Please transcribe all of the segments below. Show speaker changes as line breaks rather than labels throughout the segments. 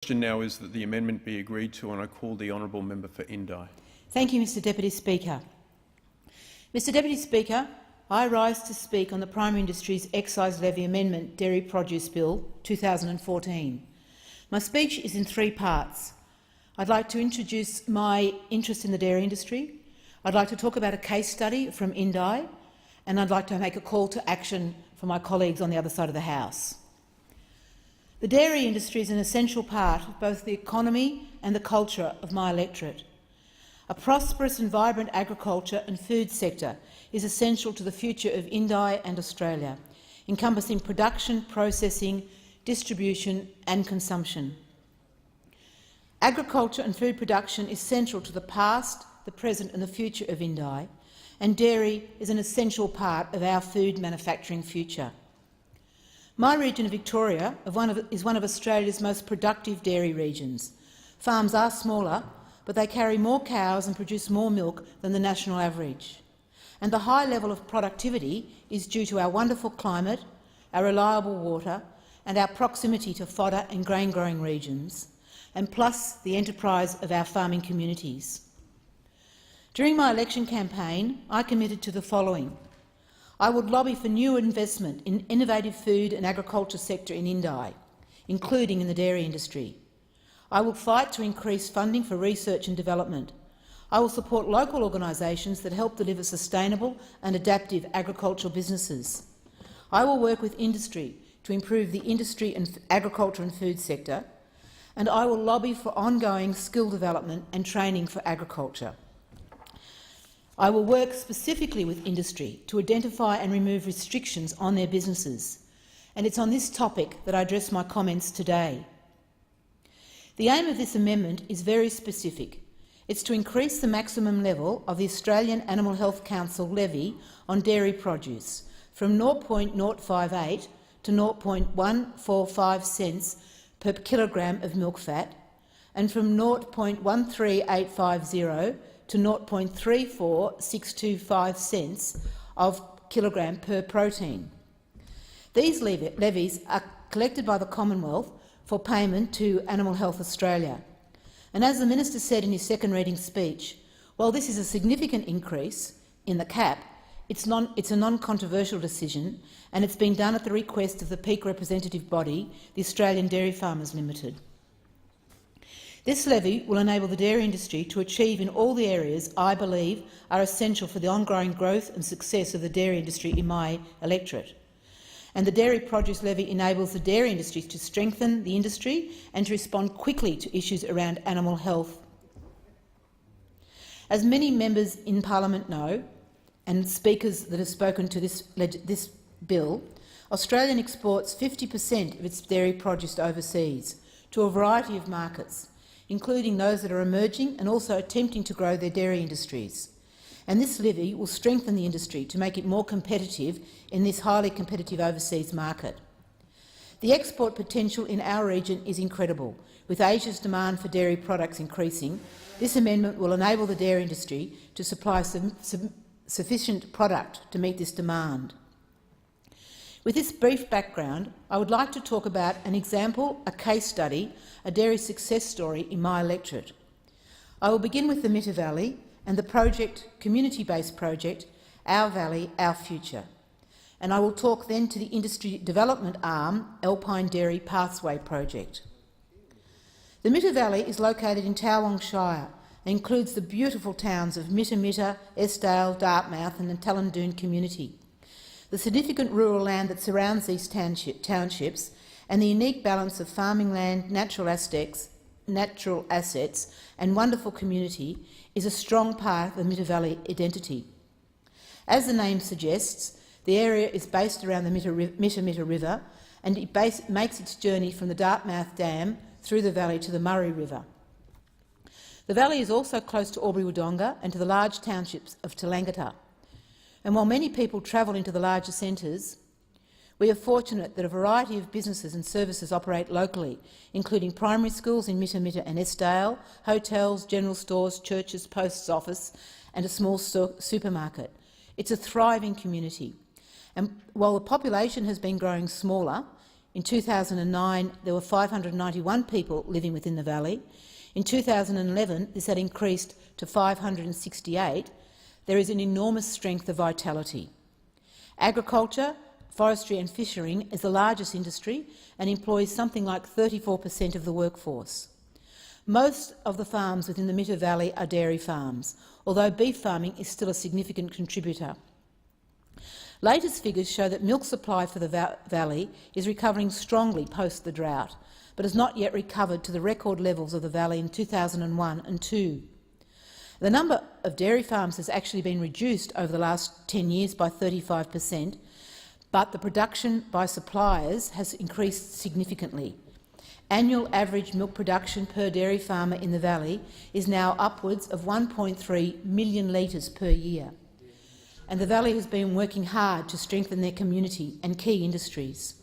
The question now is that the amendment be agreed to, and I call the honourable member for Indi.
Thank you, Mr Deputy Speaker. Mr Deputy Speaker, I rise to speak on the Primary Industries Excise Levy Amendment Dairy Produce Bill 2014. My speech is in three parts. I'd like to introduce my interest in the dairy industry, I'd like to talk about a case study from Indi, and I'd like to make a call to action for my colleagues on the other side of the House. The dairy industry is an essential part of both the economy and the culture of my electorate. A prosperous and vibrant agriculture and food sector is essential to the future of Indi and Australia, encompassing production, processing, distribution and consumption. Agriculture and food production is central to the past, the present and the future of Indi, and dairy is an essential part of our food manufacturing future. My region of Victoria is one of Australia's most productive dairy regions. Farms are smaller, but they carry more cows and produce more milk than the national average. And the high level of productivity is due to our wonderful climate, our reliable water and our proximity to fodder and grain-growing regions, and plus the enterprise of our farming communities. During my election campaign, I committed to the following. I would lobby for new investment in innovative food and agriculture sector in Indi, including in the dairy industry. I will fight to increase funding for research and development. I will support local organisations that help deliver sustainable and adaptive agricultural businesses. I will work with industry to improve the industry and agriculture and food sector, and I will lobby for ongoing skill development and training for agriculture. I will work specifically with industry to identify and remove restrictions on their businesses, and it's on this topic that I address my comments today. The aim of this amendment is very specific. It's to increase the maximum level of the Australian Animal Health Council levy on dairy produce from 0.058 to 0.145 cents per kilogram of milk fat, and from 0.13850 to 0.34625 cents of kilogram per protein. These levies are collected by the Commonwealth for payment to Animal Health Australia. And as the Minister said in his second reading speech, while this is a significant increase in the cap, it's a non-controversial decision, and it's been done at the request of the peak representative body, the Australian Dairy Farmers Limited. This levy will enable the dairy industry to achieve in all the areas I believe are essential for the ongoing growth and success of the dairy industry in my electorate. And the dairy produce levy enables the dairy industry to strengthen the industry and to respond quickly to issues around animal health. As many members in Parliament know, and speakers that have spoken to this bill, Australia exports 50% of its dairy produce overseas to a variety of markets, including those that are emerging and also attempting to grow their dairy industries. And this levy will strengthen the industry to make it more competitive in this highly competitive overseas market. The export potential in our region is incredible. With Asia's demand for dairy products increasing, this amendment will enable the dairy industry to supply sufficient product to meet this demand. With this brief background, I would like to talk about an example, a case study, a dairy success story in my electorate. I will begin with the Mitter Valley and the community-based project, Our Valley, Our Future. And I will talk then to the industry development arm, Alpine Dairy Pathway Project. The Mitter Valley is located in Towong Shire and includes the beautiful towns of Mitter, Esdale, Dartmouth and the Tallandoon community. The significant rural land that surrounds these townships and the unique balance of farming land, natural assets and wonderful community is a strong part of the Mitter Valley identity. As the name suggests, the area is based around the Mitter River, and it makes its journey from the Dartmouth Dam through the valley to the Murray River. The valley is also close to Albury-Wodonga and to the large townships of Tallangatta. And while many people travel into the larger centres, we are fortunate that a variety of businesses and services operate locally, including primary schools in Mitter and Esdale, hotels, general stores, churches, post office and a small supermarket. It's a thriving community. And while the population has been growing smaller, In 2009, there were 591 people living within the valley. In 2011, this had increased to 568. There is an enormous strength of vitality. Agriculture, forestry and fishing is the largest industry and employs something like 34% of the workforce. Most of the farms within the Mitter Valley are dairy farms, although beef farming is still a significant contributor. Latest figures show that milk supply for the valley is recovering strongly post the drought, but has not yet recovered to the record levels of the valley in 2001 and 2. The number of dairy farms has actually been reduced over the last 10 years by 35%, but the production by suppliers has increased significantly. Annual average milk production per dairy farmer in the valley is now upwards of 1.3 million litres per year, and the valley has been working hard to strengthen their community and key industries.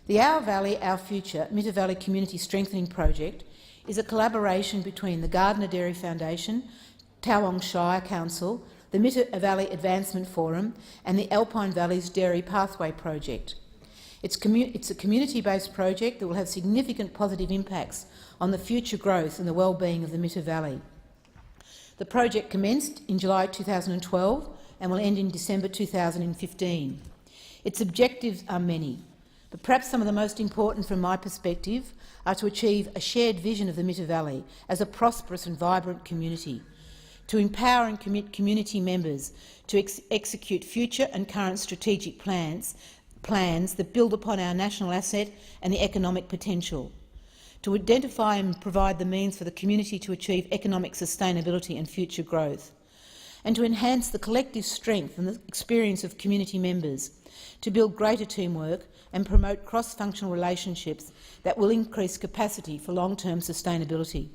The Our Valley, Our Future Mitter Valley Community Strengthening Project is a collaboration between the Gardner Dairy Foundation, Towong Shire Council, the Mitter Valley Advancement Forum and the Alpine Valleys Dairy Pathway Project. It's a community-based project that will have significant positive impacts on the future growth and the well-being of the Mitter Valley. The project commenced in July 2012 and will end in December 2015. Its objectives are many, but perhaps some of the most important from my perspective are to achieve a shared vision of the Mitter Valley as a prosperous and vibrant community, to empower and commit community members to execute future and current strategic plans that build upon our national asset and the economic potential, to identify and provide the means for the community to achieve economic sustainability and future growth, and to enhance the collective strength and the experience of community members, to build greater teamwork and promote cross-functional relationships that will increase capacity for long-term sustainability.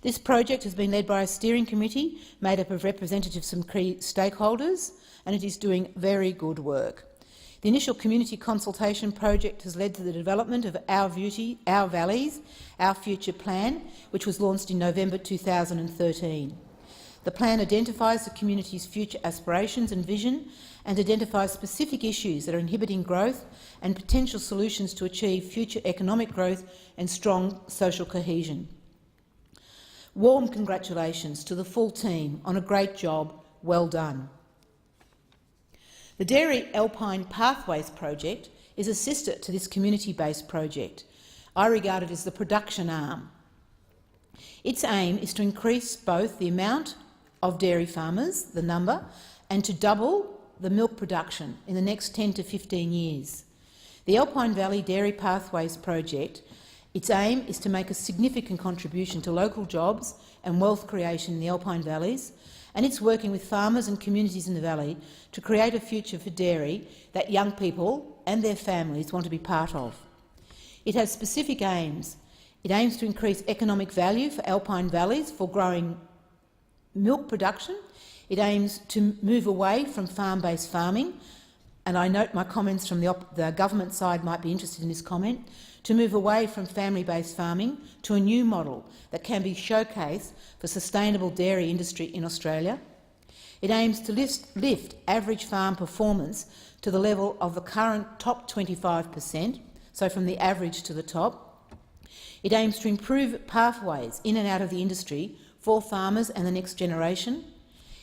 This project has been led by a steering committee made up of representatives from key stakeholders, and it is doing very good work. The initial community consultation project has led to the development of Our Valleys, Our Future plan, which was launched in November 2013. The plan identifies the community's future aspirations and vision and identifies specific issues that are inhibiting growth and potential solutions to achieve future economic growth and strong social cohesion. Warm congratulations to the full team on a great job. Well done. The Dairy Alpine Pathways project is a sister to this community-based project. I regard it as the production arm. Its aim is to increase both the amount of dairy farmers, the number, and to double the milk production in the next 10 to 15 years. The Alpine Valley Dairy Pathways project, its aim is to make a significant contribution to local jobs and wealth creation in the Alpine Valleys, and it's working with farmers and communities in the valley to create a future for dairy that young people and their families want to be part of. It has specific aims. It aims to increase economic value for Alpine Valleys for growing milk production. It aims to move away from farm-based farming, and I note my comments from the government side might be interested in this comment, to move away from family-based farming to a new model that can be showcased for sustainable dairy industry in Australia. It aims to lift average farm performance to the level of the current top 25%, so from the average to the top. It aims to improve pathways in and out of the industry for farmers and the next generation.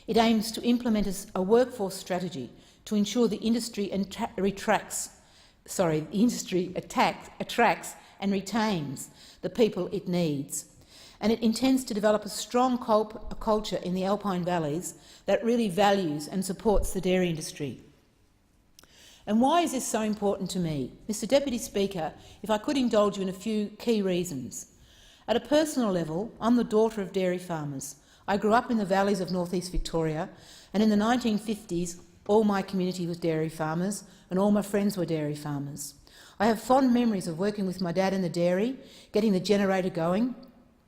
It aims to implement a workforce strategy to ensure the industry attracts and retains the people it needs. And it intends to develop a strong culture in the Alpine Valleys that really values and supports the dairy industry. And why is this so important to me? Mr Deputy Speaker, if I could indulge you in a few key reasons. At a personal level, I'm the daughter of dairy farmers. I grew up in the valleys of northeast Victoria, and in the 1950s all my community was dairy farmers and all my friends were dairy farmers. I have fond memories of working with my dad in the dairy, getting the generator going,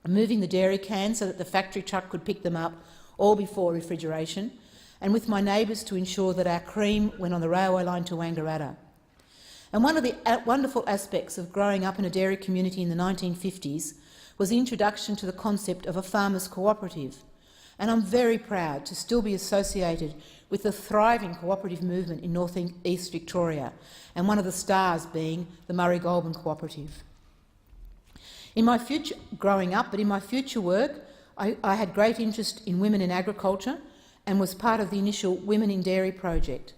moving the dairy cans so that the factory truck could pick them up, all before refrigeration, and with my neighbours to ensure that our cream went on the railway line to Wangaratta. And one of the wonderful aspects of growing up in a dairy community in the 1950s was the introduction to the concept of a farmers' cooperative. and I'm very proud to still be associated with the thriving cooperative movement in North East Victoria, and one of the stars being the Murray-Goulburn Cooperative. In my future, growing up, but in my future work, I had great interest in women in agriculture and was part of the initial Women in Dairy project.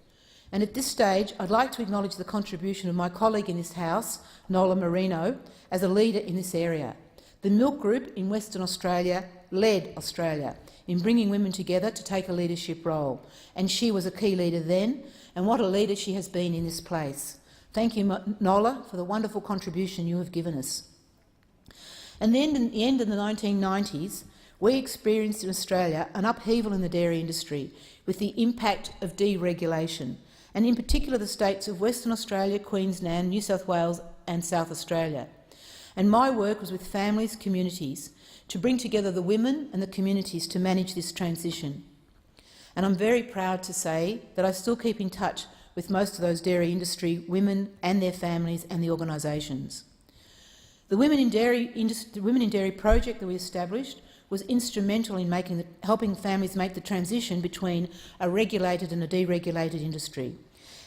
And at this stage, I'd like to acknowledge the contribution of my colleague in this House, Nola Marino, as a leader in this area. The Milk Group in Western Australia led Australia in bringing women together to take a leadership role, and she was a key leader then, and what a leader she has been in this place. Thank you, Nola, for the wonderful contribution you have given us. And then, in the end of the 1990s, we experienced in Australia an upheaval in the dairy industry with the impact of deregulation, and in particular the states of Western Australia, Queensland, New South Wales and South Australia. And my work was with families, communities, to bring together the women and the communities to manage this transition. And I'm very proud to say that I still keep in touch with most of those dairy industry women and their families and the organisations. The Women in Dairy project that we established was instrumental in helping families make the transition between a regulated and a deregulated industry.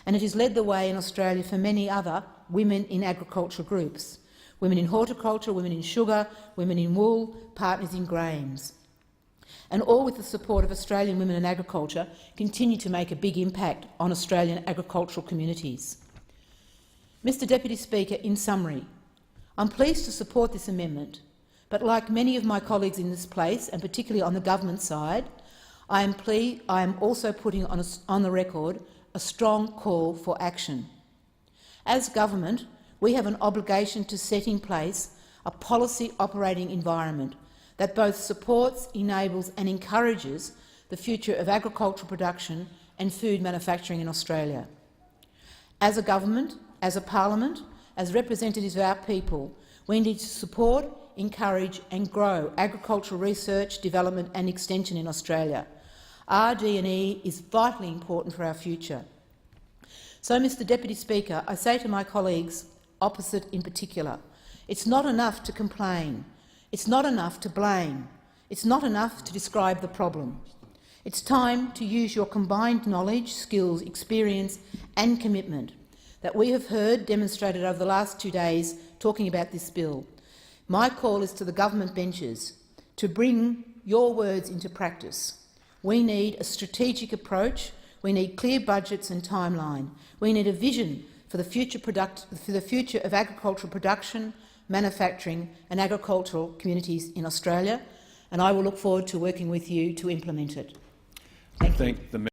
And it has led the way in Australia for many other women in agriculture groups: women in horticulture, women in sugar, women in wool, partners in grains. And all with the support of Australian women in agriculture continue to make a big impact on Australian agricultural communities. Mr Deputy Speaker, in summary, I'm pleased to support this amendment, but like many of my colleagues in this place, and particularly on the government side, I am also putting on the record a strong call for action. As government, we have an obligation to set in place a policy operating environment that both supports, enables and encourages the future of agricultural production and food manufacturing in Australia. As a government, as a parliament, as representatives of our people, we need to support, encourage and grow agricultural research, development and extension in Australia. RD&E is vitally important for our future. So, Mr Deputy Speaker, I say to my colleagues opposite in particular, it's not enough to complain, it's not enough to blame, it's not enough to describe the problem. It's time to use your combined knowledge, skills, experience and commitment that we have heard demonstrated over the last 2 days talking about this bill. My call is to the government benches to bring your words into practice. We need a strategic approach, we need clear budgets and timeline, we need a vision for the future of agricultural production, manufacturing and agricultural communities in Australia, and I will look forward to working with you to implement it. Thank you.